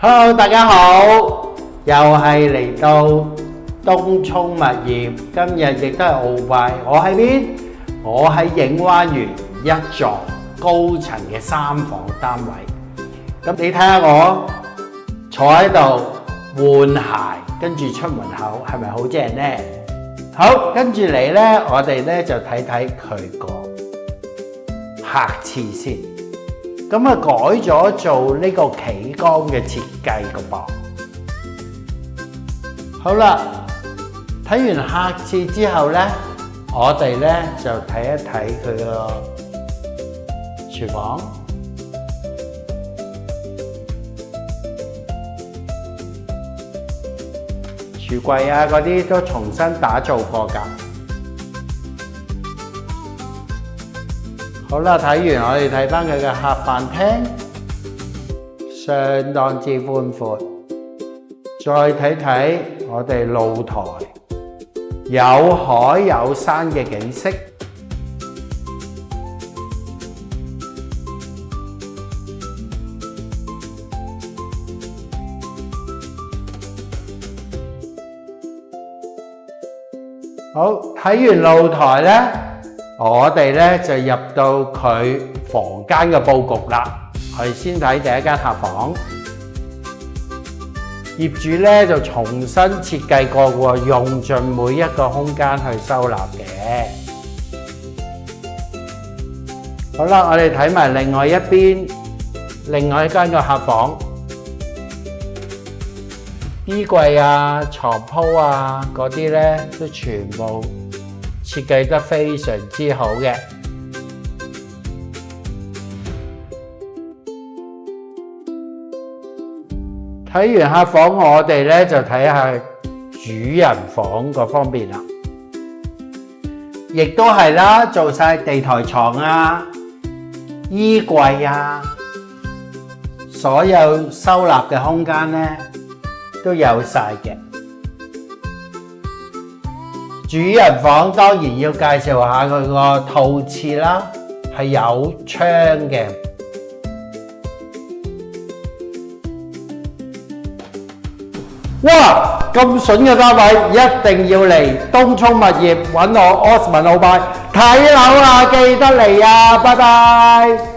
Hello， 大家好，又係嚟到東涌物業，今日亦都係澳幣。我喺邊？我喺影灣園一座高層嘅3房單位。咁你睇下我坐喺度換鞋，跟住出門口，係咪好正呢？好，跟住嚟呢，我哋呢就睇睇佢個客廁先。咁啊改咗做呢個企缸嘅設計個噃。好啦，睇完客廁之後呢，我哋呢就睇一睇佢個廚房。廚櫃啊嗰啲都重新打造過㗎。好啦，睇完我哋睇返佢嘅客飯廳，相當之寬闊。再睇睇我哋露台，有海有山嘅景色。好，睇完露台呢，我哋呢就入到佢房間嘅佈局啦。我哋先睇第一間客房，業主呢就重新設計過喎，用盡每一個空間去收納嘅。好啦，我哋睇埋另外一邊，另外一間嘅客房，衣櫃啊、床鋪啊嗰啲呢都全部設計得非常之好嘅。睇完客房，我哋呢就睇下主人房嗰方面啦，亦都係啦，做晒地台床啊、衣櫃啊，所有收納嘅空間呢都有晒嘅。主人房當然要介紹下佢個套廁啦，係有窗嘅。哇！咁筍嘅單位一定要嚟東涌物業揾我 Osman 老闆睇樓啊！記得嚟啊！拜拜。